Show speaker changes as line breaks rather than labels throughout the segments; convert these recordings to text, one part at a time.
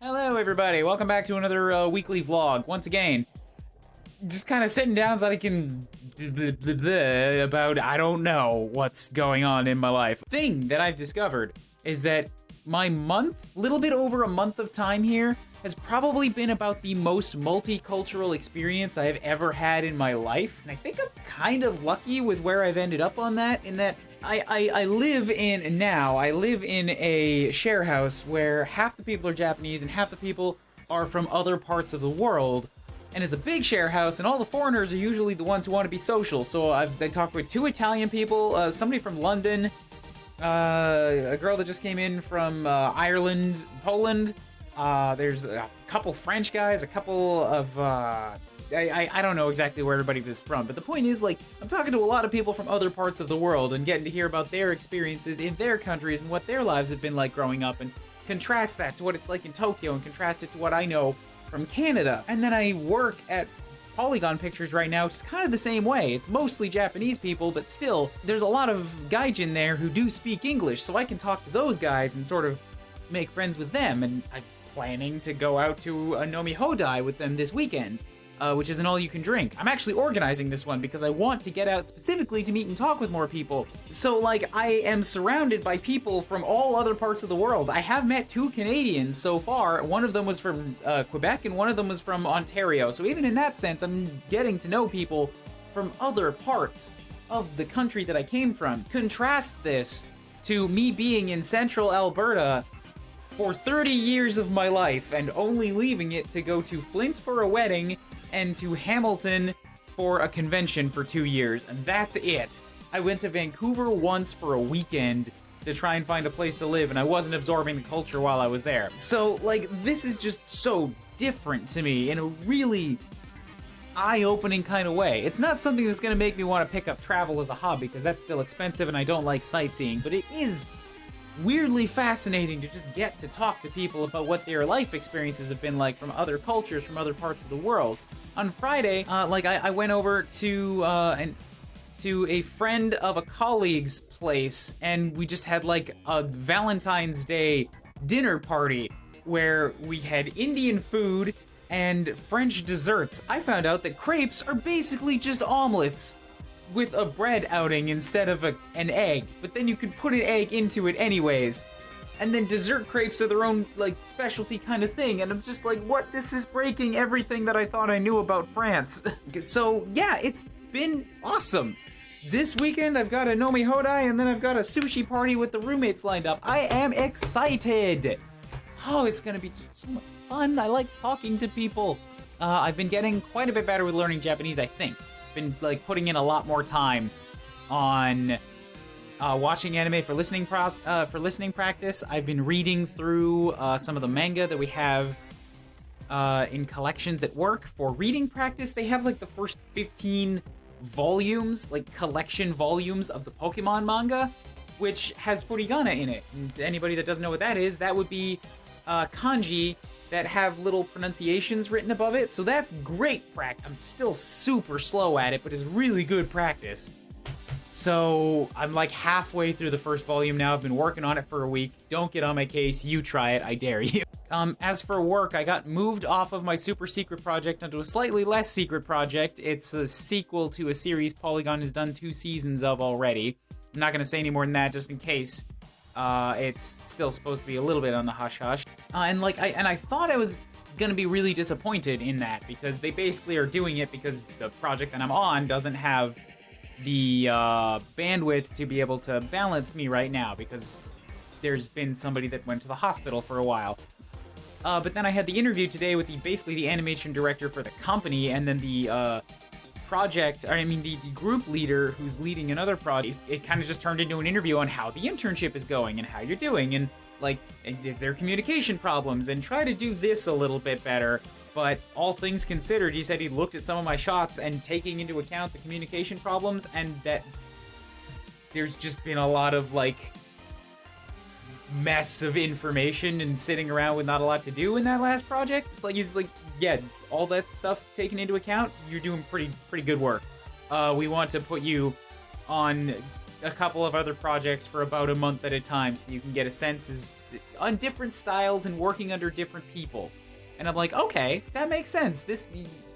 Hello, everybody. Welcome back to another weekly vlog. Once again, just kind of sitting down so that I can about I don't know what's going on in my life. Thing that I've discovered is that my little bit over a month of time here, has probably been about the most multicultural experience I've ever had in my life. And I think I'm kind of lucky with where I've ended up on that, in that I live in a share house where half the people are Japanese and half the people are from other parts of the world. And it's a big share house, and all the foreigners are usually the ones who want to be social. So I talked with 2 Italian people, somebody from London, a girl that just came in from Ireland, Poland. There's a couple French guys, a couple of, I don't know exactly where everybody was from, but the point is, like, I'm talking to a lot of people from other parts of the world and getting to hear about their experiences in their countries and what their lives have been like growing up, and contrast that to what it's like in Tokyo and contrast it to what I know from Canada. And then I work at Polygon Pictures right now, which is kind of the same way. It's mostly Japanese people, but still, there's a lot of gaijin there who do speak English, so I can talk to those guys and sort of make friends with them. And I'm planning to go out to a Nomi Hodai with them this weekend, which is an all-you-can-drink. I'm actually organizing this one because I want to get out specifically to meet and talk with more people. So, like, I am surrounded by people from all other parts of the world. I have met 2 Canadians so far. One of them was from Quebec, and one of them was from Ontario. So even in that sense, I'm getting to know people from other parts of the country that I came from. Contrast this to me being in central Alberta for 30 years of my life and only leaving it to go to Flint for a wedding and to Hamilton for a convention for 2 years, and that's it. I went to Vancouver once for a weekend to try and find a place to live, and I wasn't absorbing the culture while I was there. So, like, this is just so different to me in a really eye-opening kind of way. It's not something that's going to make me want to pick up travel as a hobby, because that's still expensive and I don't like sightseeing, but it is weirdly fascinating to just get to talk to people about what their life experiences have been like from other cultures, from other parts of the world. On Friday, I went over to a friend of a colleague's place, and we just had like a Valentine's Day dinner party where we had Indian food and French desserts. I found out that crepes are basically just omelets with a bread outing instead of an egg, but then you could put an egg into it anyways. And then dessert crepes are their own, like, specialty kind of thing, and I'm just like, what? This is breaking everything that I thought I knew about France. So, yeah, it's been awesome. This weekend, I've got a Nomi Hodai, and then I've got a sushi party with the roommates lined up. I am excited! Oh, it's gonna be just so much fun. I like talking to people. I've been getting quite a bit better with learning Japanese, I think. Been, like, putting in a lot more time on watching anime for listening practice. I've been reading through some of the manga that we have in collections at work for reading practice. They have like the first 15 volumes, like collection volumes of the Pokemon manga, which has furigana in it. And to anybody that doesn't know what that is, that would be kanji that have little pronunciations written above it. So that's great practice. I'm still super slow at it, but it's really good practice. So I'm like halfway through the first volume now. I've been working on it for a week. Don't get on my case. You try it. I dare you. As for work, I got moved off of my super secret project onto a slightly less secret project. It's a sequel to a series Polygon has done 2 seasons of already. I'm not going to say any more than that just in case. It's still supposed to be a little bit on the hush-hush. And I thought I was gonna be really disappointed in that, because they basically are doing it because the project that I'm on doesn't have the bandwidth to be able to balance me right now, because there's been somebody that went to the hospital for a while. But then I had the interview today with basically the animation director for the company, and then the group leader who's leading another project. It kind of just turned into an interview on how the internship is going and how you're doing, and like, is there communication problems, and try to do this a little bit better. But all things considered, he said he looked at some of my shots and taking into account the communication problems, and that there's just been a lot of like mess of information and sitting around with not a lot to do in that last project. It's like, he's like, yeah, all that stuff taken into account, you're doing pretty good work. We want to put you on a couple of other projects for about a month at a time so you can get a sense on different styles and working under different people. And I'm like, okay, that makes sense.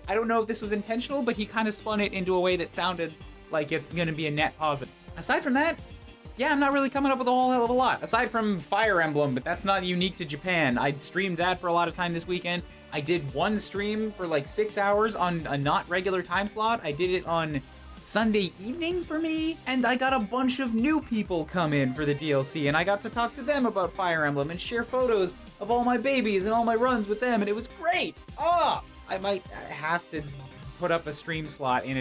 I don't know if this was intentional, but he kind of spun it into a way that sounded like it's going to be a net positive. Aside from that, yeah, I'm not really coming up with a whole hell of a lot. Aside from Fire Emblem, but that's not unique to Japan. I streamed that for a lot of time this weekend. I did one stream for like 6 hours on a not regular time slot. I did it on Sunday evening for me, and I got a bunch of new people come in for the DLC, and I got to talk to them about Fire Emblem and share photos of all my babies and all my runs with them, and it was great. I might have to put up a stream slot in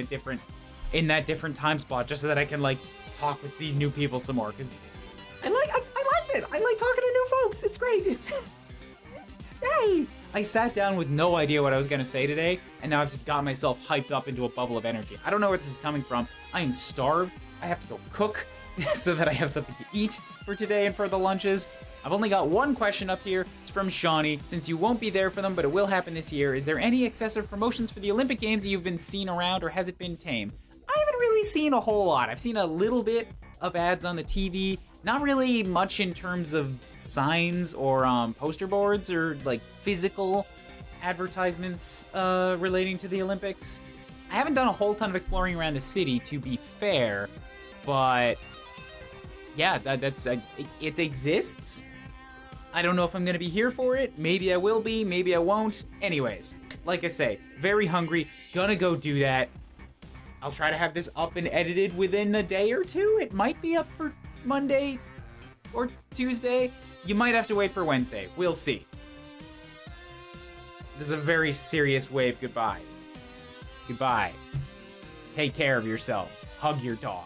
that different time spot just so that I can like talk with these new people some more, because I like it. I like talking to new folks. It's great. It's yay. I sat down with no idea what I was gonna say today, and now I've just got myself hyped up into a bubble of energy. I don't know where this is coming from. I am starved. I have to go cook so that I have something to eat for today and for the lunches. I've only got one question up here. It's from Shawnee. Since you won't be there for them, but it will happen this year, is there any excessive promotions for the Olympic Games that you've been seen around, or has it been tame? I haven't really seen a whole lot. I've seen a little bit of ads on the TV. Not really much in terms of signs or poster boards or like physical advertisements relating to the Olympics. I haven't done a whole ton of exploring around the city, to be fair, but yeah, it exists. I don't know if I'm gonna be here for it. Maybe I will be, maybe I won't. Anyways, like I say, very hungry, gonna go do that. I'll try to have this up and edited within a day or two. It might be up for Monday or Tuesday. You might have to wait for Wednesday. We'll see. This is a very serious wave goodbye. Goodbye. Take care of yourselves. Hug your dog.